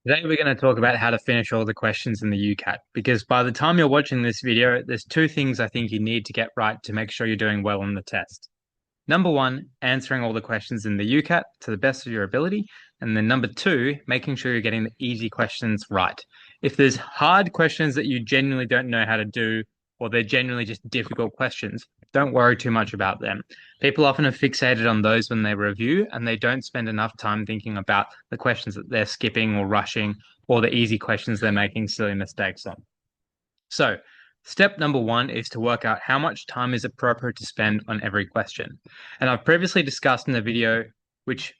Today we're going to talk about how to finish all the questions in the UCAT because by the time you're watching this video, there's two things I think you need to get right to make sure you're doing well on the test. Number one, answering all the questions in the UCAT to the best of your ability. And then number two, making sure you're getting the easy questions right. If there's hard questions that you genuinely don't know how to do, or they're genuinely just difficult questions, don't worry too much about them. People often are fixated on those when they review, and they don't spend enough time thinking about the questions that they're skipping or rushing, or the easy questions they're making silly mistakes on. So, step number one is to work out how much time is appropriate to spend on every question. And I've previously discussed in the video, which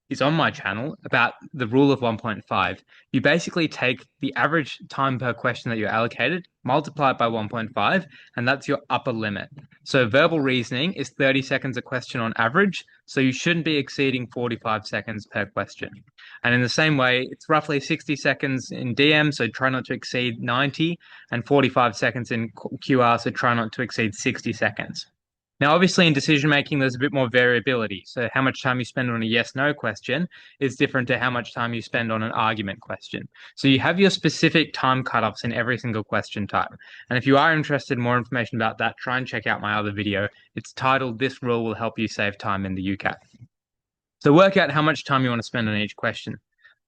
is on my channel, about the rule of 1.5. You basically take the average time per question that you're allocated, multiply it by 1.5, and that's your upper limit. So verbal reasoning is 30 seconds a question on average, so you shouldn't be exceeding 45 seconds per question. And in the same way, it's roughly 60 seconds in DM, so try not to exceed 90, and 45 seconds in QR, so try not to exceed 60 seconds. Now, obviously, in decision making, there's a bit more variability. So, how much time you spend on a yes no question is different to how much time you spend on an argument question. So, you have your specific time cutoffs in every single question type. And if you are interested in more information about that, try and check out my other video. It's titled This Rule Will Help You Save Time in the UCAT. So, work out how much time you want to spend on each question.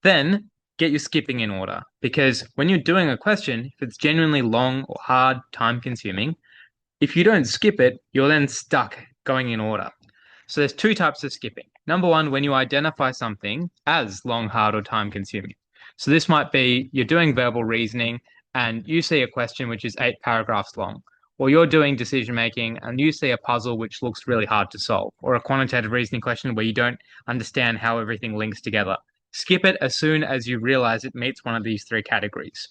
Then, get your skipping in order. Because when you're doing a question, if it's genuinely long or hard, time consuming, if you don't skip it, you're then stuck going in order. So there's two types of skipping. Number one, when you identify something as long, hard, or time consuming. So this might be you're doing verbal reasoning and you see a question which is 8 paragraphs long, or you're doing decision making and you see a puzzle which looks really hard to solve, or a quantitative reasoning question where you don't understand how everything links together. Skip it as soon as you realize it meets one of these three categories.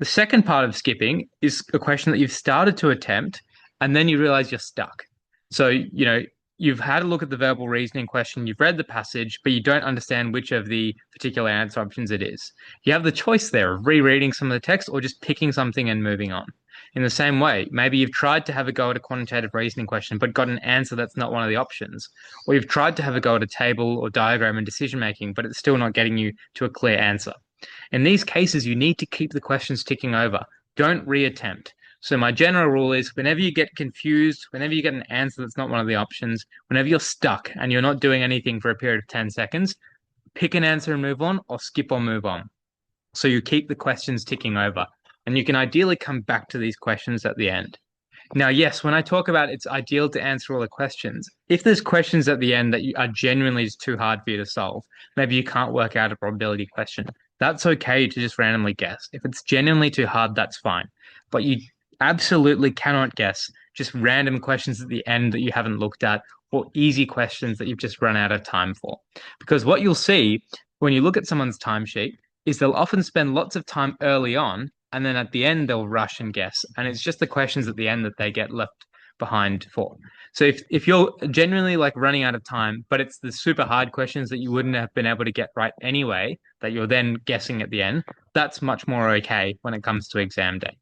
The second part of skipping is a question that you've started to attempt and then you realize you're stuck. So, you've had a look at the verbal reasoning question, you've read the passage, but you don't understand which of the particular answer options it is. You have the choice there of rereading some of the text or just picking something and moving on. In the same way, maybe you've tried to have a go at a quantitative reasoning question, but got an answer that's not one of the options. Or you've tried to have a go at a table or diagram in decision making, but it's still not getting you to a clear answer. In these cases, you need to keep the questions ticking over. Don't reattempt. So my general rule is whenever you get confused, whenever you get an answer that's not one of the options, whenever you're stuck and you're not doing anything for a period of 10 seconds, pick an answer and move on or skip or move on. So you keep the questions ticking over and you can ideally come back to these questions at the end. Now, yes, when I talk about it's ideal to answer all the questions, if there's questions at the end that are genuinely just too hard for you to solve, maybe you can't work out a probability question, that's okay to just randomly guess. If it's genuinely too hard, that's fine. But you absolutely cannot guess just random questions at the end that you haven't looked at or easy questions that you've just run out of time for. Because what you'll see when you look at someone's timesheet is they'll often spend lots of time early on and then at the end they'll rush and guess. And it's just the questions at the end that they get left behind for. So if you're genuinely like running out of time, but it's the super hard questions that you wouldn't have been able to get right anyway, that you're then guessing at the end, that's much more okay when it comes to exam day.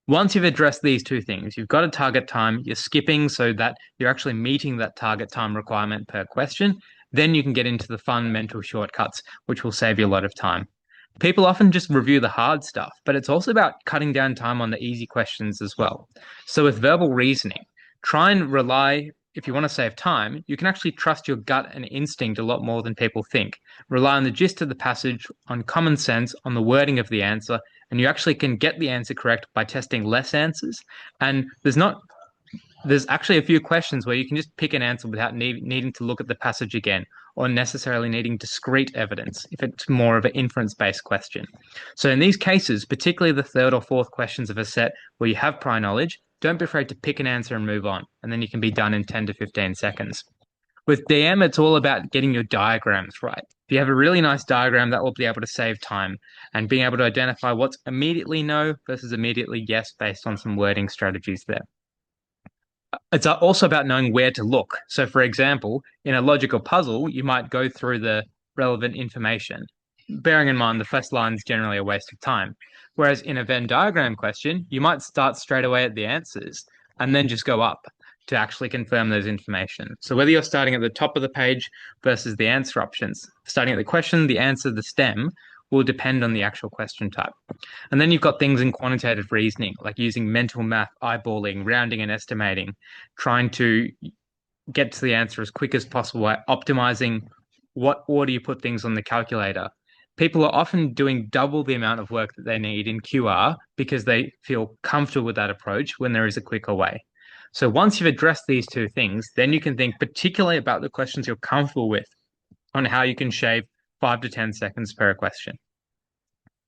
Once you've addressed these two things, you've got a target time, you're skipping so that you're actually meeting that target time requirement per question, then you can get into the fun mental shortcuts, which will save you a lot of time. People often just review the hard stuff, but it's also about cutting down time on the easy questions as well. So with verbal reasoning, try and rely, if you want to save time, you can actually trust your gut and instinct a lot more than people think. Rely on the gist of the passage, on common sense, on the wording of the answer, and you actually can get the answer correct by testing less answers. And there's actually a few questions where you can just pick an answer without needing to look at the passage again or necessarily needing discrete evidence if it's more of an inference-based question. So in these cases, particularly the third or fourth questions of a set where you have prior knowledge, don't be afraid to pick an answer and move on, and then you can be done in 10 to 15 seconds. With DM, it's all about getting your diagrams right. If you have a really nice diagram, that will be able to save time and being able to identify what's immediately no versus immediately yes based on some wording strategies there. It's also about knowing where to look. So, for example, in a logical puzzle, you might go through the relevant information, bearing in mind the first line is generally a waste of time. Whereas in a Venn diagram question, you might start straight away at the answers and then just go up to actually confirm those information. So whether you're starting at the top of the page versus the answer options, starting at the question, the answer, the stem, will depend on the actual question type. And then you've got things in quantitative reasoning, like using mental math, eyeballing, rounding and estimating, trying to get to the answer as quick as possible by optimizing what order you put things on the calculator. People are often doing double the amount of work that they need in QR because they feel comfortable with that approach when there is a quicker way. So once you've addressed these two things, then you can think particularly about the questions you're comfortable with on how you can shave 5 to 10 seconds per question.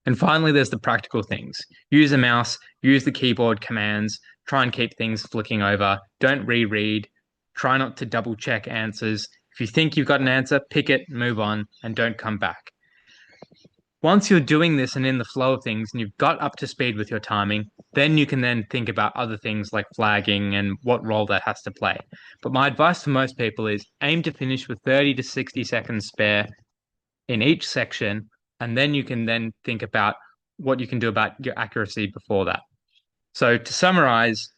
And finally, there's the practical things. Use a mouse, use the keyboard commands, try and keep things flicking over, don't reread, try not to double check answers. If you think you've got an answer, pick it, move on, and don't come back. Once you're doing this and in the flow of things and you've got up to speed with your timing, then you can then think about other things like flagging and what role that has to play. But my advice to most people is aim to finish with 30 to 60 seconds spare in each section, and then you can then think about what you can do about your accuracy before that. So to summarize,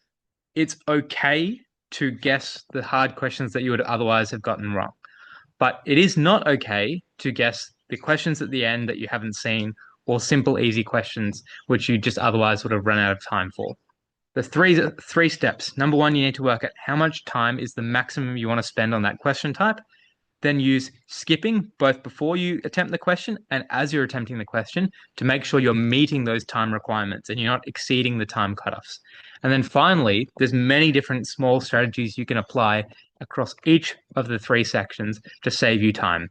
it's okay to guess the hard questions that you would otherwise have gotten wrong. But it is not okay to guess the questions at the end that you haven't seen or simple, easy questions which you just otherwise would have run out of time for. The three steps. Number one, you need to work out how much time is the maximum you want to spend on that question type. Then use skipping both before you attempt the question and as you're attempting the question to make sure you're meeting those time requirements and you're not exceeding the time cutoffs. And then finally, there's many different small strategies you can apply across each of the three sections to save you time.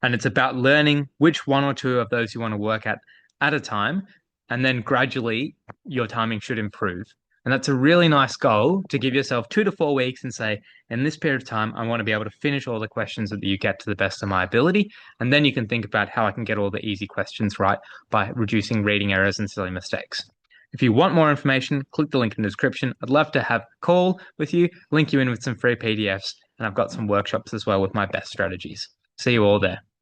And it's about learning which one or two of those you want to work at a time, and then gradually your timing should improve. And that's a really nice goal to give yourself 2 to 4 weeks and say, in this period of time, I want to be able to finish all the questions that you get to the best of my ability. And then you can think about how I can get all the easy questions right by reducing reading errors and silly mistakes. If you want more information, click the link in the description. I'd love to have a call with you, link you in with some free PDFs, and I've got some workshops as well with my best strategies. See you all there.